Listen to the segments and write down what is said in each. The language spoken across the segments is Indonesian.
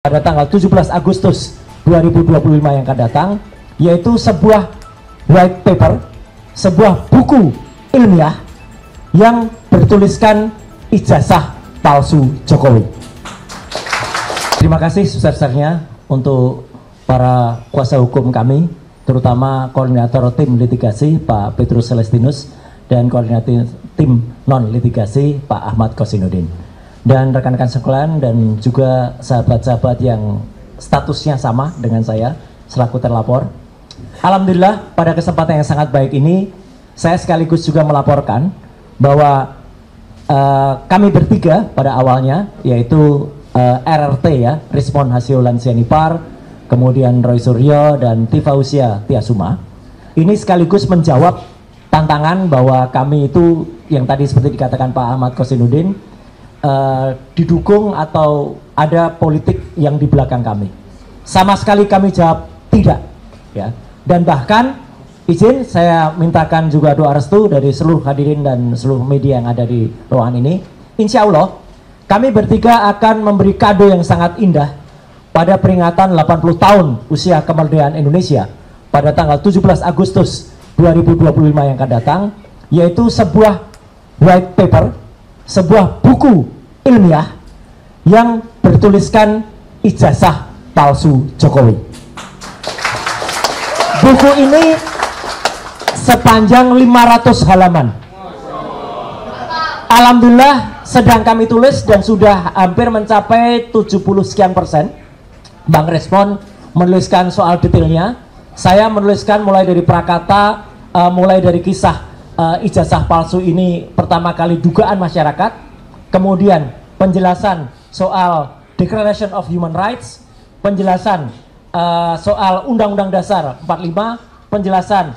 pada tanggal 17 Agustus 2025 yang akan datang, yaitu sebuah white paper, sebuah buku ilmiah yang bertuliskan ijazah palsu Jokowi. Terima kasih sebesar-besarnya untuk para kuasa hukum kami, terutama koordinator tim litigasi Pak Petrus Celestinus dan koordinator tim non litigasi Pak Ahmad Kosinudin, dan rekan-rekan sekalian dan juga sahabat-sahabat yang statusnya sama dengan saya selaku terlapor. Alhamdulillah pada kesempatan yang sangat baik ini saya sekaligus juga melaporkan bahwa kami bertiga pada awalnya, yaitu RRT ya, Rismon Hasiolan Sianipar, kemudian Roy Suryo dan Tifausia Tiasuma, ini sekaligus menjawab tantangan bahwa kami itu yang tadi seperti dikatakan Pak Ahmad Kosinudin, didukung atau ada politik yang di belakang kami. Sama sekali kami jawab tidak ya. Dan bahkan izin saya mintakan juga doa restu dari seluruh hadirin dan seluruh media yang ada di ruangan ini. Insya Allah kami bertiga akan memberi kado yang sangat indah pada peringatan 80 tahun usia kemerdekaan Indonesia pada tanggal 17 Agustus 2025 yang akan datang, yaitu sebuah white paper, sebuah buku ilmiah yang bertuliskan ijazah palsu Jokowi. Buku ini sepanjang 500 halaman. Alhamdulillah sedang kami tulis dan sudah hampir mencapai 70 sekian persen. Bang Respon menuliskan soal detailnya, saya menuliskan mulai dari prakata, mulai dari kisah ijazah palsu ini pertama kali dugaan masyarakat, kemudian penjelasan soal Declaration of Human Rights, penjelasan soal Undang-Undang Dasar 45, penjelasan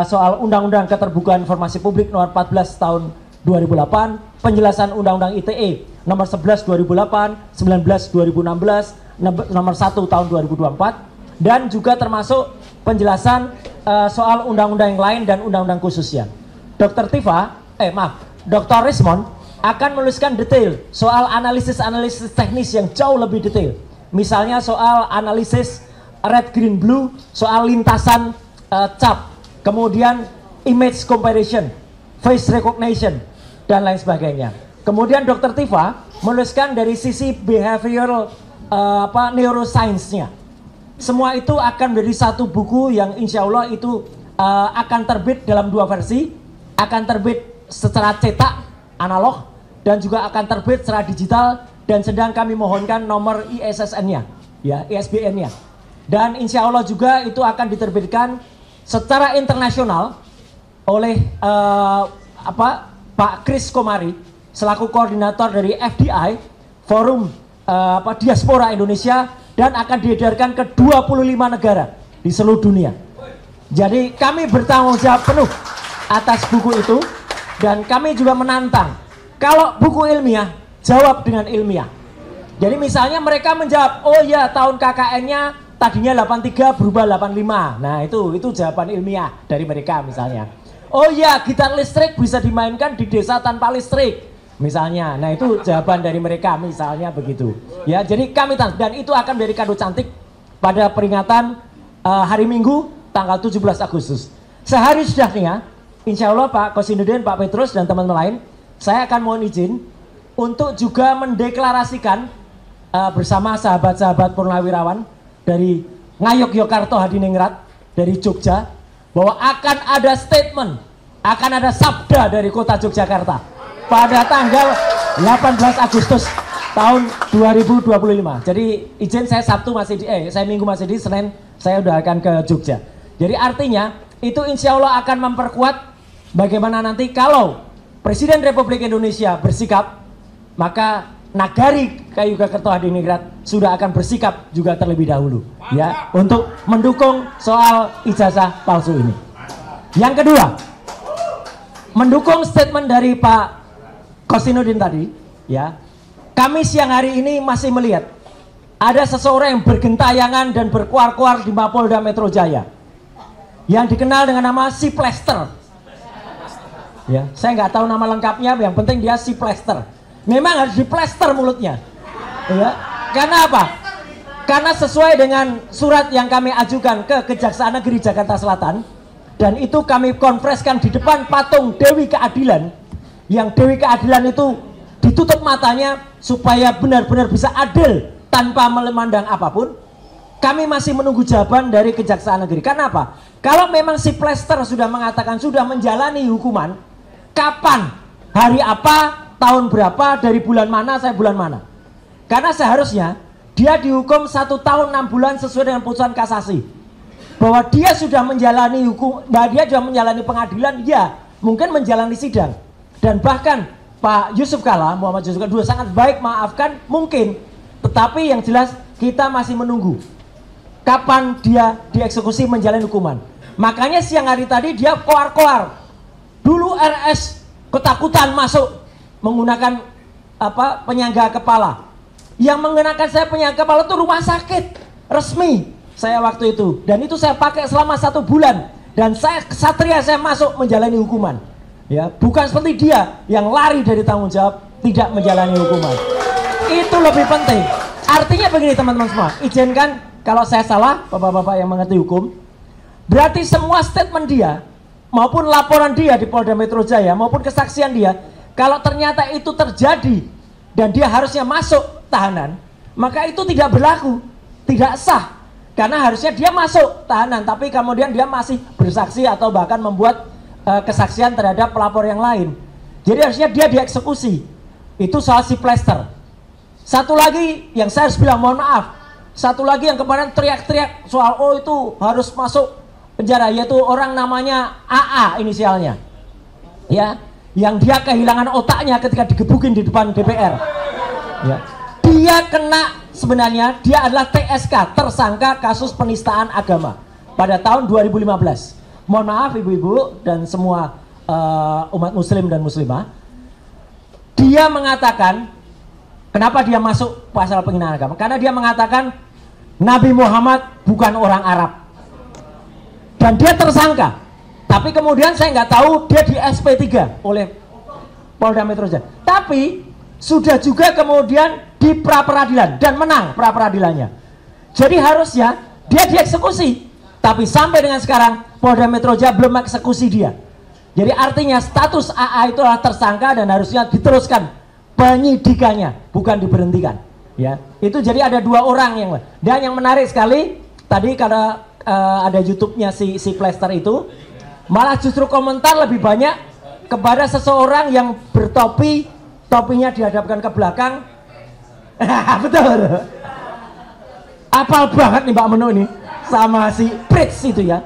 soal Undang-Undang Keterbukaan Informasi Publik nomor 14 tahun 2008, penjelasan Undang-Undang ITE nomor 11 2008, 19 2016, nomor 1 tahun 2024, dan juga termasuk penjelasan soal undang-undang yang lain dan undang-undang khususnya. Dr. Dr. Rismon akan menuliskan detail soal analisis teknis yang jauh lebih detail. Misalnya soal analisis red, green, blue, soal lintasan cap, kemudian image comparison, face recognition, dan lain sebagainya. Kemudian Dr. Tifa menuliskan dari sisi behavioral neuroscience-nya. Semua itu akan menjadi satu buku yang insya Allah itu akan terbit dalam dua versi, akan terbit secara cetak analog dan juga akan terbit secara digital, dan sedang kami mohonkan nomor ISSN-nya, ya, ISBN-nya. Dan insya Allah juga itu akan diterbitkan secara internasional oleh Pak Kris Komari selaku koordinator dari FDI, Forum Diaspora Indonesia, dan akan diedarkan ke 25 negara di seluruh dunia. Jadi kami bertanggung jawab penuh atas buku itu, dan kami juga menantang kalau buku ilmiah jawab dengan ilmiah. Jadi misalnya mereka menjawab, oh ya tahun KKN-nya tadinya 83 berubah 85. Nah itu jawaban ilmiah dari mereka misalnya. Oh ya gitar listrik bisa dimainkan di desa tanpa listrik misalnya. Nah itu jawaban dari mereka misalnya begitu. Ya, jadi kami dan itu akan menjadi kado cantik pada peringatan hari Minggu tanggal 17 Agustus. Sehari sudahnya, insya Allah Pak Kosinudin, Pak Petrus dan teman-teman lain, saya akan mohon izin untuk juga mendeklarasikan bersama sahabat-sahabat Purnawirawan dari Ngayogyakarta Hadiningrat dari Jogja, bahwa akan ada statement, akan ada sabda dari kota Yogyakarta pada tanggal 18 Agustus tahun 2025. Jadi izin saya saya Minggu masih di, Senin saya udah akan ke Jogja. Jadi artinya itu insya Allah akan memperkuat bagaimana nanti kalau Presiden Republik Indonesia bersikap, maka Nagari Ngayogyakarta Hadiningrat sudah akan bersikap juga terlebih dahulu ya untuk mendukung soal ijazah palsu ini. Yang kedua, mendukung statement dari Pak Kosinudin tadi ya. Kami siang hari ini masih melihat ada seseorang yang bergentayangan dan berkuar-kuar di Mapolda Metro Jaya yang dikenal dengan nama Si Plester. Ya, saya nggak tahu nama lengkapnya, yang penting dia Si Plester. Memang harus diplester mulutnya. Ya. Karena apa? Karena sesuai dengan surat yang kami ajukan ke Kejaksaan Negeri Jakarta Selatan, dan itu kami konfreskan di depan patung Dewi Keadilan, yang Dewi Keadilan itu ditutup matanya supaya benar-benar bisa adil tanpa memandang apapun. Kami masih menunggu jawaban dari Kejaksaan Negeri. Karena apa? Kalau memang si Plester sudah mengatakan sudah menjalani hukuman, kapan, hari apa, tahun berapa, dari bulan mana, saya bulan mana? Karena seharusnya dia dihukum 1 tahun 6 bulan sesuai dengan putusan kasasi, bahwa dia sudah menjalani hukum, bahwa dia sudah menjalani pengadilan, ya mungkin menjalani sidang. Dan bahkan Pak Yusuf Kalla, Muhammad Yusuf Kalla sangat baik maafkan mungkin, tetapi yang jelas kita masih menunggu kapan dia dieksekusi menjalani hukuman. Makanya siang hari tadi dia koar-koar. Dulu RS ketakutan masuk menggunakan penyangga kepala. Yang mengenakan saya penyangga kepala itu rumah sakit resmi saya waktu itu, dan itu saya pakai selama 1 bulan, dan saya kesatria, saya masuk menjalani hukuman, ya, bukan seperti dia yang lari dari tanggung jawab tidak menjalani hukuman. Itu lebih penting. Artinya begini teman-teman semua, izinkan kalau saya salah, bapak-bapak yang mengerti hukum, berarti semua statement dia maupun laporan dia di Polda Metro Jaya maupun kesaksian dia, kalau ternyata itu terjadi dan dia harusnya masuk tahanan, maka itu tidak berlaku, tidak sah. Karena harusnya dia masuk tahanan, tapi kemudian dia masih bersaksi atau bahkan membuat kesaksian terhadap pelapor yang lain. Jadi harusnya dia dieksekusi. Itu soal si Plester. Satu lagi yang saya harus bilang mohon maaf, satu lagi yang kemarin teriak-teriak soal oh itu harus masuk penjara, yaitu orang namanya AA inisialnya, ya, yang dia kehilangan otaknya ketika digebukin di depan DPR, ya. Dia kena, sebenarnya dia adalah TSK, tersangka kasus penistaan agama pada tahun 2015. Mohon maaf ibu-ibu dan semua umat muslim dan muslimah. Dia mengatakan, kenapa dia masuk pasal penghinaan agama? Karena dia mengatakan Nabi Muhammad bukan orang Arab. Dan dia tersangka. Tapi kemudian saya nggak tahu dia di SP3 oleh Polda Metro Jaya. Tapi sudah juga kemudian di pra-peradilan dan menang pra-peradilannya. Jadi harusnya dia dieksekusi, tapi sampai dengan sekarang Polda Metro Jaya belum eksekusi dia. Jadi artinya status AA itu adalah tersangka dan harusnya diteruskan penyidikannya, bukan diberhentikan. Ya, itu jadi ada 2 orang yang, dan yang menarik sekali tadi karena ada YouTube-nya si Plester itu, malah justru komentar lebih banyak kepada seseorang yang bertopi, topinya dihadapkan ke belakang. Betul. Apal banget nih Mbak Menu ini sama si Pritz itu ya.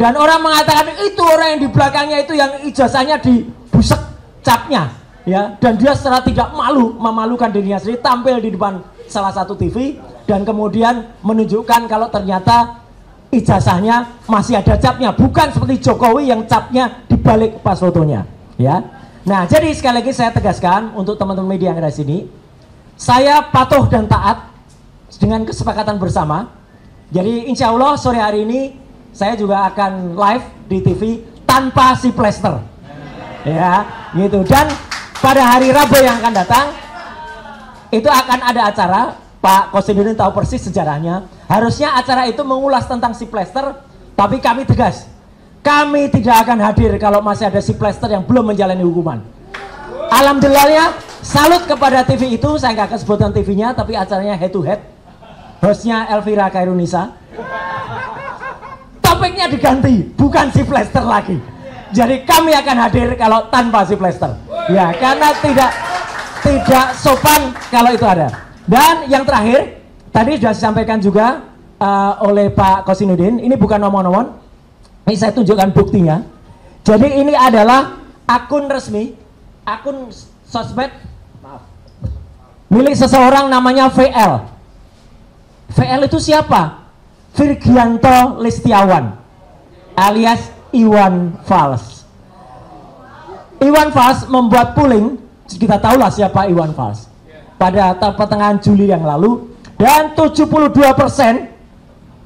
Dan orang mengatakan itu orang yang di belakangnya itu yang ijazahnya dibusek capnya, ya. Dan dia secara tidak malu memalukan dirinya sendiri tampil di depan salah satu TV dan kemudian menunjukkan kalau ternyata ijazahnya masih ada capnya, bukan seperti Jokowi yang capnya dibalik pas fotonya, ya. Nah, jadi sekali lagi saya tegaskan untuk teman-teman media yang ada di sini, saya patuh dan taat dengan kesepakatan bersama. Jadi insya Allah sore hari ini saya juga akan live di TV tanpa si Plester, ya, gitu. Dan pada hari Rabu yang akan datang itu akan ada acara. Pak Kosidudin tahu persis sejarahnya. Harusnya acara itu mengulas tentang si Plester, tapi kami tegas, kami tidak akan hadir kalau masih ada si Plester yang belum menjalani hukuman. Alhamdulillahnya, salut kepada TV itu, saya nggak akan sebutkan TV-nya, tapi acaranya head to head. Hostnya Elvira Kairunisa. Topiknya diganti, bukan si Plester lagi. Jadi kami akan hadir kalau tanpa si Plester. Ya, karena tidak sopan kalau itu ada. Dan yang terakhir, tadi sudah disampaikan juga oleh Pak Kosinudin, ini bukan nomor-nomor, ini saya tunjukkan buktinya. Jadi ini adalah akun resmi, akun sosmed, maaf, milik seseorang namanya VL. VL itu siapa? Virgianto Listiawan alias Iwan Fals. Iwan Fals membuat polling, kita tahulah siapa Iwan Fals, pada pertengahan Juli yang lalu, dan 72%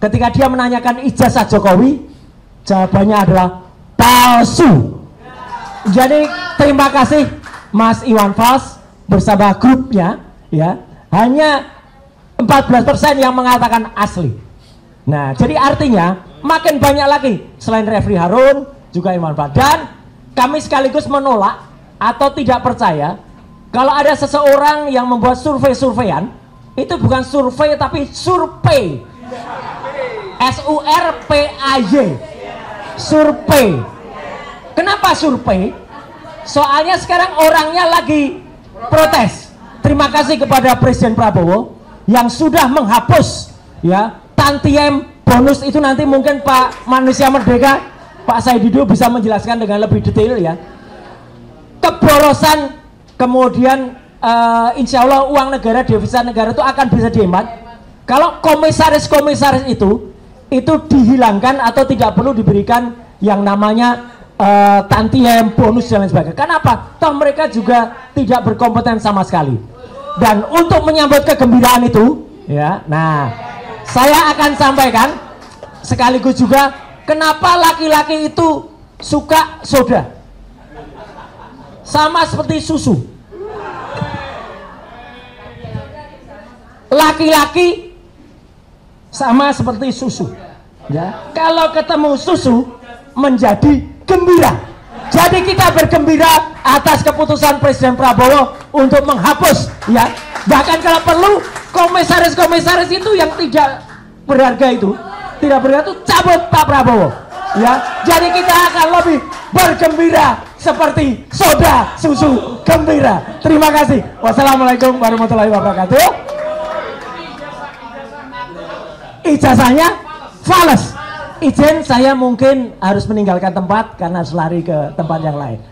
ketika dia menanyakan ijazah Jokowi, jawabannya adalah palsu. Jadi terima kasih Mas Iwan Fals bersama grupnya, ya. Hanya 14% yang mengatakan asli. Nah, jadi artinya makin banyak lagi selain Refri Harun, juga Irman Badan, kami sekaligus menolak atau tidak percaya kalau ada seseorang yang membuat survei-surveian, itu bukan survei tapi survei. SURPAY. Survei. Kenapa survei? Soalnya sekarang orangnya lagi protes. Terima kasih kepada Presiden Prabowo yang sudah menghapus ya tantiem bonus itu. Nanti mungkin Pak Manusia Merdeka, Pak Saidido bisa menjelaskan dengan lebih detail ya. Keborosan, kemudian insya Allah uang negara, devisa negara itu akan bisa dihemat kalau komisaris-komisaris itu dihilangkan atau tidak perlu diberikan yang namanya tantiem, bonus dan lain sebagainya. Kenapa? Toh mereka juga tidak berkompeten sama sekali. Dan untuk menyambut kegembiraan itu ya, nah saya akan sampaikan sekaligus juga kenapa laki-laki itu suka soda sama seperti susu. Laki-laki sama seperti susu ya, kalau ketemu susu menjadi gembira. Jadi kita bergembira atas keputusan Presiden Prabowo untuk menghapus ya, bahkan kalau perlu komisaris-komisaris itu yang tidak berharga itu cabut Pak Prabowo ya. Jadi kita akan lebih bergembira seperti soda susu gembira. Terima kasih. Wassalamualaikum warahmatullahi wabarakatuh. Ijazahnya fales. Izin, saya mungkin harus meninggalkan tempat karena harus lari ke tempat yang lain.